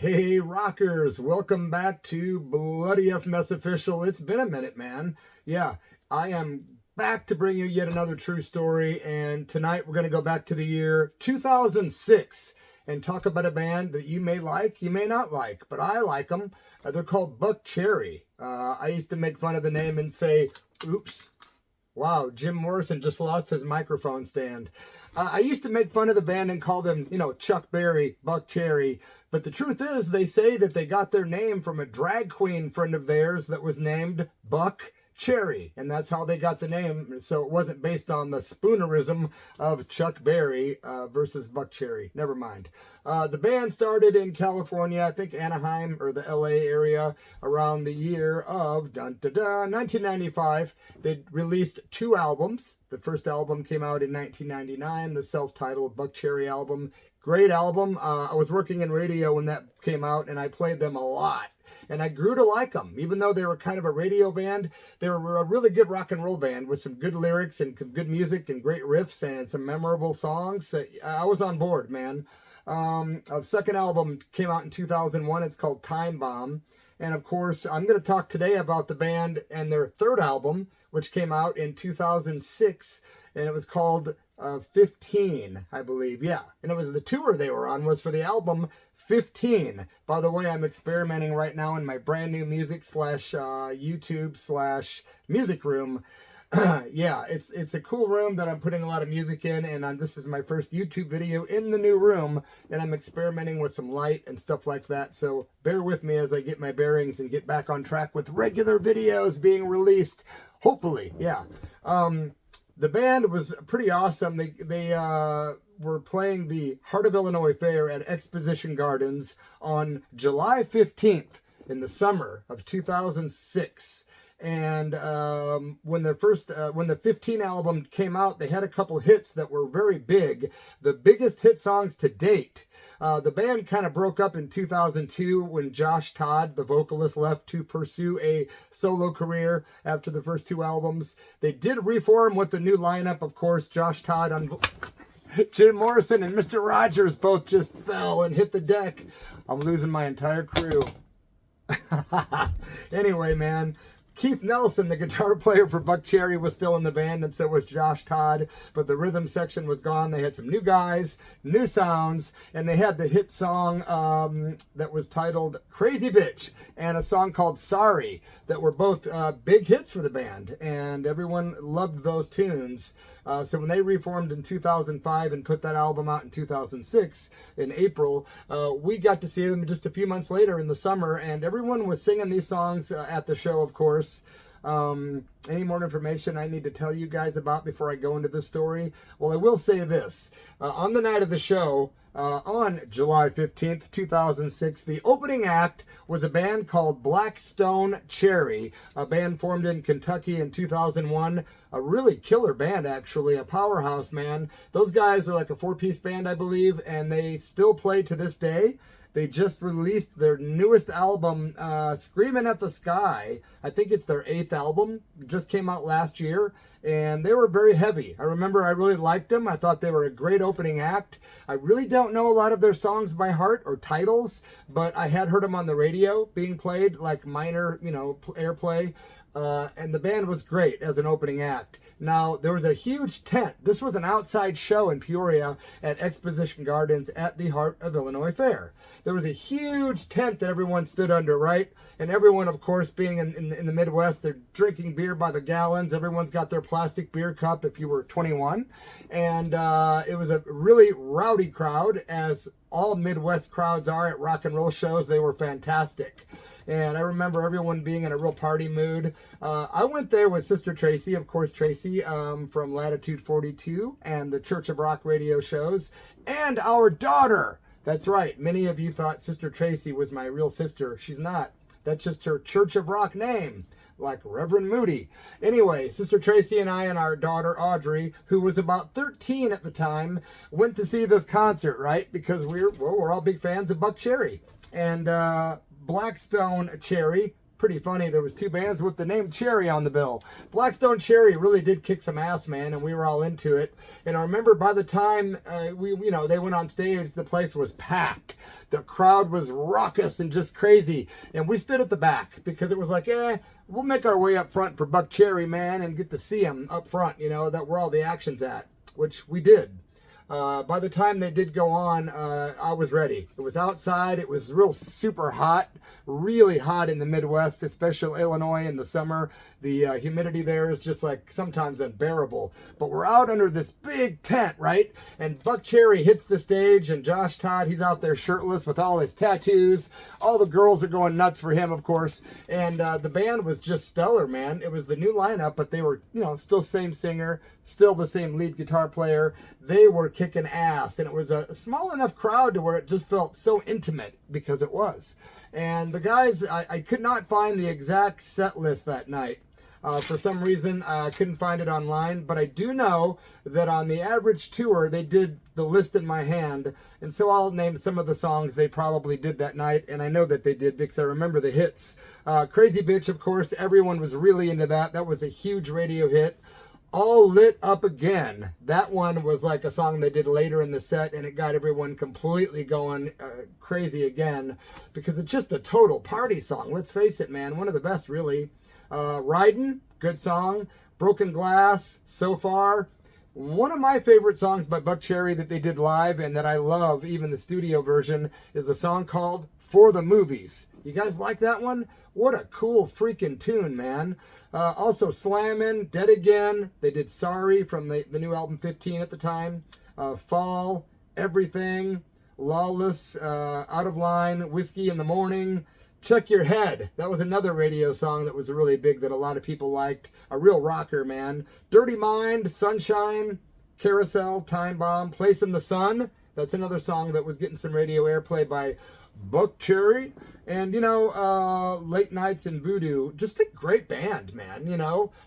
Hey rockers, welcome back to Bloody F Mess Official. It's been a minute, man. Yeah, I am back to bring you yet another true story, and tonight we're going to go back to the year 2006 and talk about a band that you may like, you may not like, but I like them. They're called BUCKCHERRY. I used to make fun of the name and say, oops. Wow, Jim Morrison just lost his microphone stand. I used to make fun of the band and call them, Chuck Berry, BUCKCHERRY. But the truth is, they say that they got their name from a drag queen friend of theirs that was named BUCKCHERRY. And that's how they got the name. So it wasn't based on the spoonerism of Chuck Berry versus BUCKCHERRY. Never mind. The band started in California, I think Anaheim or the LA area, around the year of 1995. They released 2 albums. The first album came out in 1999, the self-titled BUCKCHERRY album. Great album. I was working in radio when that came out, and I played them a lot. And I grew to like them. Even though they were kind of a radio band, they were a really good rock and roll band with some good lyrics and good music and great riffs and some memorable songs. I was on board, man. A second album came out in 2001. It's called Time Bomb. And of course, I'm going to talk today about the band and their third album, which came out in 2006. And it was called 15, I believe. Yeah. And it was the tour they were on was for the album 15. By the way, I'm experimenting right now in my brand new music / YouTube / music room. Yeah, it's a cool room that I'm putting a lot of music in, and this is my first YouTube video in the new room, and I'm experimenting with some light and stuff like that, so bear with me as I get my bearings and get back on track with regular videos being released, hopefully. Yeah. The band was pretty awesome. They were playing the Heart of Illinois Fair at Exposition Gardens on July 15th in the summer of 2006. And when the 15 album came out, they had a couple hits that were very big, the biggest hit songs to date. The band kind of broke up in 2002 when Josh Todd, the vocalist, left to pursue a solo career after the first 2 albums. They did reform with the new lineup, of course. Josh Todd on Jim Morrison and Mr. Rogers both just fell and hit the deck. I'm losing my entire crew. Anyway, man. Keith Nelson, the guitar player for BUCKCHERRY, was still in the band, and so was Josh Todd, but the rhythm section was gone. They had some new guys, new sounds, and they had the hit song that was titled Crazy Bitch and a song called Sorry that were both big hits for the band, and everyone loved those tunes. So when they reformed in 2005 and put that album out in 2006 in April, we got to see them just a few months later in the summer, and everyone was singing these songs at the show, of course. Any more information I need to tell you guys about before I go into this story? Well, I will say this. On the night of the show, on July 15th, 2006, the opening act was a band called Blackstone Cherry, a band formed in Kentucky in 2001. A really killer band, actually, a powerhouse, man. Those guys are like a 4-piece band, I believe, and they still play to this day. They just released their newest album, Screaming at the Sky. I think it's their 8th album. It just came out last year, and they were very heavy. I remember I really liked them. I thought they were a great opening act. I really don't know a lot of their songs by heart or titles, but I had heard them on the radio being played, like minor, airplay. And the band was great as an opening act. Now, there was a huge tent. This was an outside show in Peoria at Exposition Gardens at the Heart of Illinois Fair. There was a huge tent that everyone stood under, right? And everyone, of course, being in the Midwest, they're drinking beer by the gallons. Everyone's got their plastic beer cup if you were 21. And it was a really rowdy crowd, as all Midwest crowds are at rock and roll shows. They were fantastic. And I remember everyone being in a real party mood. I went there with Sister Tracy, of course, Tracy from Latitude 42 and the Church of Rock radio shows, and our daughter. That's right. Many of you thought Sister Tracy was my real sister. She's not. That's just her Church of Rock name, like Reverend Moody. Anyway, Sister Tracy and I and our daughter Audrey, who was about 13 at the time, went to see this concert, right? Because we're all big fans of BUCKCHERRY. And Blackstone Cherry pretty funny. There was 2 bands with the name Cherry on the bill. Blackstone Cherry really did kick some ass, man, and we were all into it. And I remember by the time they went on stage, the place was packed. The crowd was raucous and just crazy. And we stood at the back because it was like, we'll make our way up front for BUCKCHERRY, man, and get to see them up front, that where all the action's at, which we did. By the time they did go on, I was ready. It was outside. It was real super hot, really hot in the Midwest, especially Illinois in the summer. The humidity there is just like sometimes unbearable. But we're out under this big tent, right? And BUCKCHERRY hits the stage, and Josh Todd, he's out there shirtless with all his tattoos. All the girls are going nuts for him, of course. And the band was just stellar, man. It was the new lineup, but they were, still same singer, still the same lead guitar player. They were kicking ass, and it was a small enough crowd to where it just felt so intimate because it was. And the guys, I could not find the exact set list that night. For some reason, I couldn't find it online, but I do know that on the average tour, they did the list in my hand, and so I'll name some of the songs they probably did that night, and I know that they did because I remember the hits. Crazy Bitch, of course, everyone was really into that. That was a huge radio hit. All Lit Up Again. That one was like a song they did later in the set, and it got everyone completely going crazy again because it's just a total party song. Let's face it, man. One of the best, really. Ridin', good song. Broken Glass, So Far. One of my favorite songs by BUCKCHERRY that they did live and that I love, even the studio version, is a song called For the Movies. You guys like that one? What a cool freaking tune, man. Also Slammin', Dead Again. They did Sorry from the new album 15 at the time. Fall, Everything, Lawless, Out of Line, Whiskey in the Morning. Check Your Head. That was another radio song that was really big that a lot of people liked. A real rocker, man. Dirty Mind, Sunshine, Carousel, Time Bomb, Place in the Sun. That's another song that was getting some radio airplay by BUCKCHERRY. And, Late Nights in Voodoo, just a great band, man,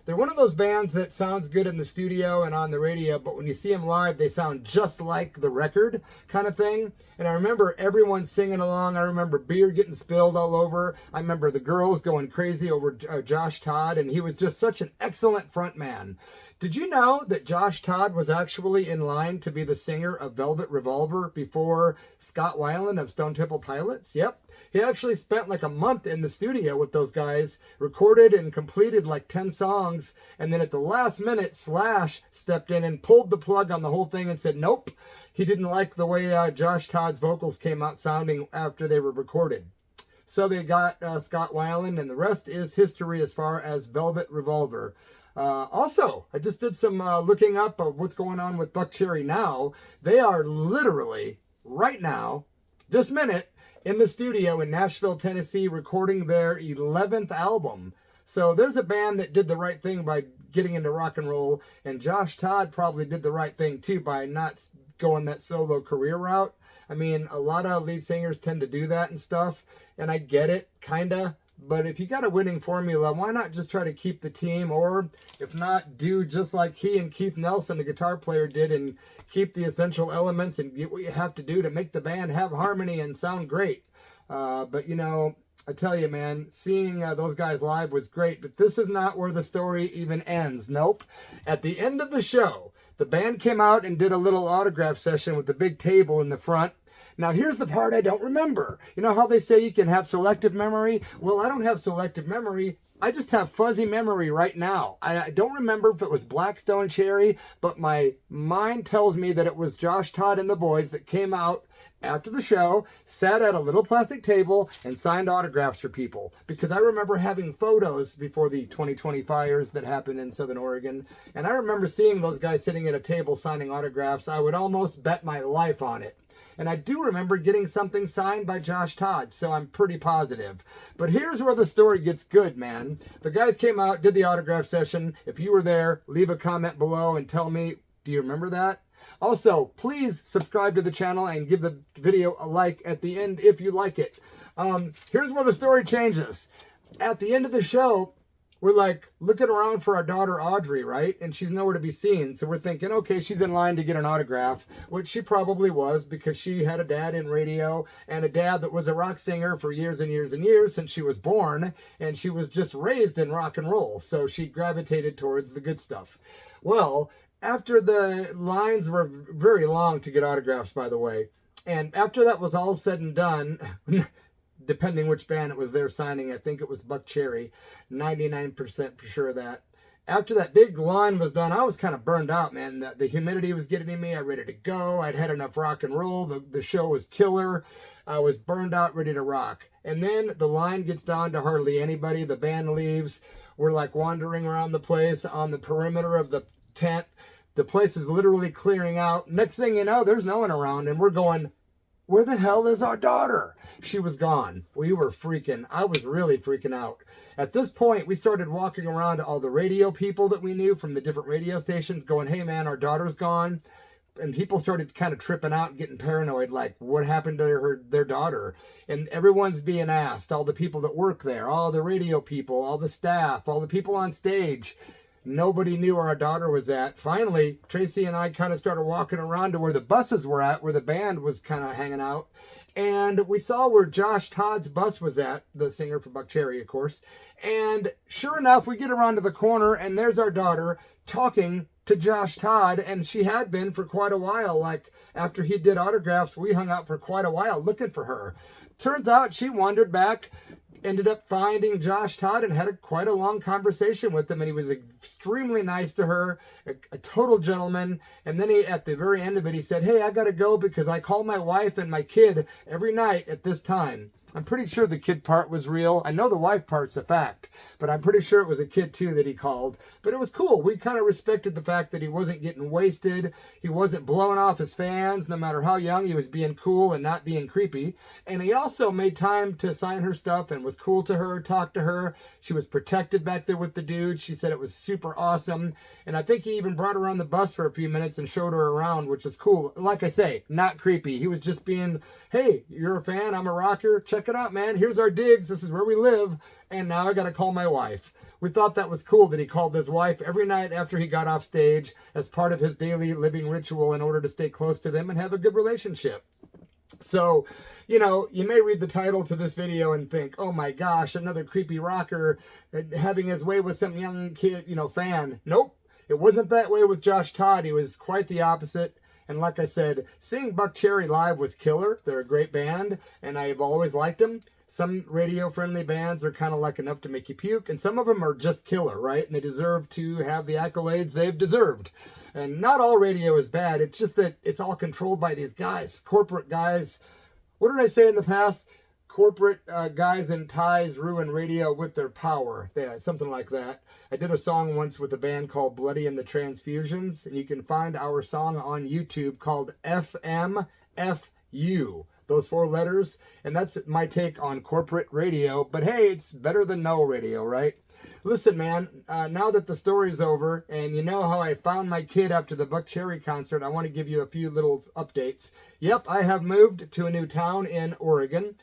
They're one of those bands that sounds good in the studio and on the radio, but when you see them live, they sound just like the record kind of thing. And I remember everyone singing along. I remember beer getting spilled all over. I remember the girls going crazy over Josh Todd, and he was just such an excellent front man. Did you know that Josh Todd was actually in line to be the singer of Velvet Revolver before Scott Weiland of Stone Temple Pilots? Yep. He actually spent like a month in the studio with those guys, recorded and completed like 10 songs, and then at the last minute, Slash stepped in and pulled the plug on the whole thing and said, nope. He didn't like the way Josh Todd's vocals came out sounding after they were recorded. So they got Scott Weiland, and the rest is history as far as Velvet Revolver. Also, I just did some looking up of what's going on with BUCKCHERRY now. They are literally, right now, this minute, in the studio in Nashville, Tennessee, recording their 11th album. So there's a band that did the right thing by getting into rock and roll, and Josh Todd probably did the right thing too by not going that solo career route. I mean, a lot of lead singers tend to do that and stuff, and I get it, kinda. But if you got a winning formula, why not just try to keep the team, or if not, do just like he and Keith Nelson, the guitar player, did, and keep the essential elements and get what you have to do to make the band have harmony and sound great. But I tell you, man, seeing those guys live was great, but this is not where the story even ends. Nope. At the end of the show, the band came out and did a little autograph session with the big table in the front. Now, here's the part I don't remember. You know how they say you can have selective memory? Well, I don't have selective memory. I just have fuzzy memory right now. I don't remember if it was Blackstone Cherry, but my mind tells me that it was Josh Todd and the boys that came out after the show, sat at a little plastic table, and signed autographs for people. Because I remember having photos before the 2020 fires that happened in Southern Oregon, and I remember seeing those guys sitting at a table signing autographs. I would almost bet my life on it. And I do remember getting something signed by Josh Todd, so I'm pretty positive. But here's where the story gets good, man. The guys came out, did the autograph session. If you were there, leave a comment below and tell me, do you remember that? Also, please subscribe to the channel and give the video a like at the end if you like it. Here's where the story changes. At the end of the show, we're like looking around for our daughter Audrey, right? And she's nowhere to be seen. So we're thinking, okay, she's in line to get an autograph, which she probably was because she had a dad in radio and a dad that was a rock singer for years and years and years since she was born. And she was just raised in rock and roll. So she gravitated towards the good stuff. Well, after the lines were very long to get autographs, by the way, and after that was all said and done, depending which band it was there signing, I think it was BUCKCHERRY, 99% for sure of that. After that big line was done, I was kind of burned out, man. The humidity was getting to me. I was ready to go. I'd had enough rock and roll. The show was killer. I was burned out, ready to rock. And then the line gets down to hardly anybody. The band leaves. We're like wandering around the place on the perimeter of the tent. The place is literally clearing out. Next thing you know, there's no one around, and we're going, where the hell is our daughter? She was gone. We were freaking. I was really freaking out. At this point, we started walking around to all the radio people that we knew from the different radio stations going, hey, man, our daughter's gone. And people started kind of tripping out and getting paranoid, like, what happened to their daughter? And everyone's being asked, all the people that work there, all the radio people, all the staff, all the people on stage. Nobody knew where our daughter was at. Finally, Tracy and I kind of started walking around to where the buses were at, where the band was kind of hanging out. And we saw where Josh Todd's bus was at, the singer for BUCKCHERRY, of course. And sure enough, we get around to the corner, and there's our daughter talking to Josh Todd. And she had been for quite a while. Like, after he did autographs, we hung out for quite a while looking for her. Turns out she wandered back, ended up finding Josh Todd and had quite a long conversation with him, and he was extremely nice to her, a total gentleman. And then at the very end of it, he said, hey, I gotta go because I call my wife and my kid every night at this time. I'm pretty sure the kid part was real. I know the wife part's a fact, but I'm pretty sure it was a kid too that he called. But it was cool. We kind of respected the fact that he wasn't getting wasted. He wasn't blowing off his fans, no matter how young. He was being cool and not being creepy. And he also made time to sign her stuff and was cool to her, talked to her. She was protected back there with the dude. She said it was super awesome. And I think he even brought her on the bus for a few minutes and showed her around, which was cool. Like I say, not creepy. He was just being, hey, you're a fan, I'm a rocker, check it out, man. Here's our digs. This is where we live. And now I got to call my wife. We thought that was cool that he called his wife every night after he got off stage as part of his daily living ritual in order to stay close to them and have a good relationship. So, you know, you may read the title to this video and think, oh my gosh, another creepy rocker having his way with some young kid, fan. Nope. It wasn't that way with Josh Todd. He was quite the opposite. And like I said, seeing BUCKCHERRY live was killer. They're a great band, and I've always liked them. Some radio-friendly bands are kind of like enough to make you puke, and some of them are just killer, right? And they deserve to have the accolades they've deserved. And not all radio is bad. It's just that it's all controlled by these guys, corporate guys. What did I say in the past? Corporate guys in ties ruin radio with their power. Yeah, something like that. I did a song once with a band called Bloody and the Transfusions, and you can find our song on YouTube called FMFU. Those 4 letters, and that's my take on corporate radio. But hey, it's better than no radio, right? Listen, man, now that the story's over, and you know how I found my kid after the BUCKCHERRY concert, I want to give you a few little updates. Yep, I have moved to a new town in Oregon.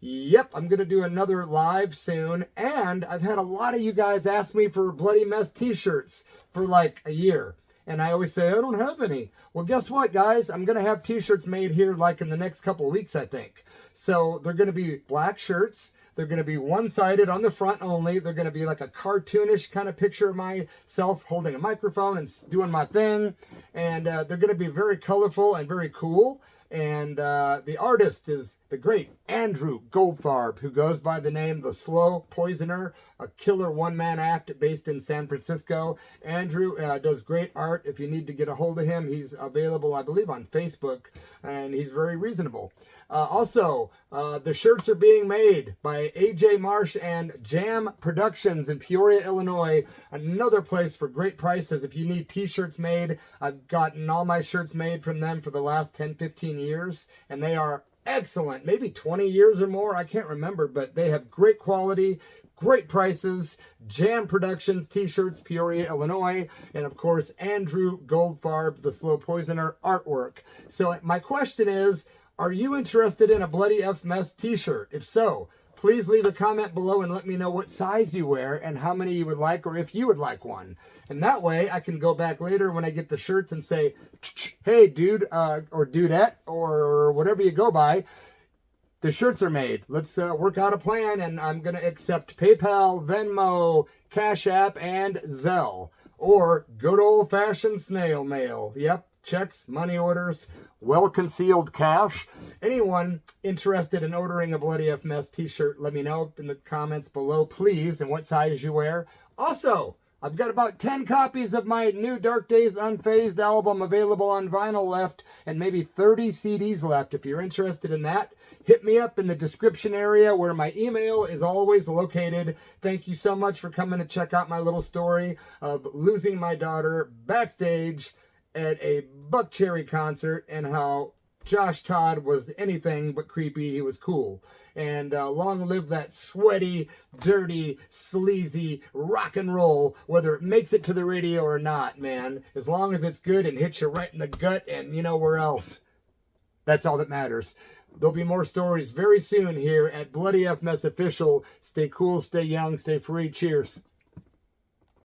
Yep, I'm going to do another live soon, and I've had a lot of you guys ask me for Bloody Mess t-shirts for like a year. And I always say, I don't have any. Well, guess what, guys? I'm going to have t-shirts made here like in the next couple of weeks, I think. So they're going to be black shirts. They're going to be one-sided on the front only. They're going to be like a cartoonish kind of picture of myself holding a microphone and doing my thing. And they're going to be very colorful and very cool. And the artist is the great Andrew Goldfarb, who goes by the name The Slow Poisoner, a killer one-man act based in San Francisco. Andrew does great art. If you need to get a hold of him, he's available, I believe, on Facebook, and he's very reasonable. Also, the shirts are being made by AJ Marsh and Jam Productions in Peoria, Illinois. Another place for great prices. If you need t-shirts made, I've gotten all my shirts made from them for the last 10, 15 years, and they are excellent. Maybe 20 years or more, I can't remember, but they have great quality, great prices. Jam Productions t-shirts, Peoria, Illinois, and of course Andrew Goldfarb, The Slow Poisoner artwork. So my question is, Are you interested in a Bloody F Mess t-shirt? If so, please leave a comment below and let me know what size you wear and how many you would like, or if you would like one. And that way I can go back later when I get the shirts and say, hey dude, or dudette, or whatever you go by, the shirts are made. Let's work out a plan, and I'm going to accept PayPal, Venmo, Cash App, and Zelle. Or good old-fashioned snail mail. Yep, checks, money orders, well-concealed cash. Anyone interested in ordering a Bloody F Mess t-shirt, let me know in the comments below, please, and what size you wear. Also, I've got about 10 copies of my new Dark Days Unfazed album available on vinyl left, and maybe 30 CDs left. If you're interested in that, hit me up in the description area where my email is always located. Thank you so much for coming to check out my little story of losing my daughter backstage at a BUCKCHERRY concert, and how Josh Todd was anything but creepy. He was cool. And long live that sweaty, dirty, sleazy rock and roll, whether it makes it to the radio or not, man. As long as it's good and hits you right in the gut and you know where else. That's all that matters. There'll be more stories very soon here at Bloody F Mess Official. Stay cool, stay young, stay free. Cheers.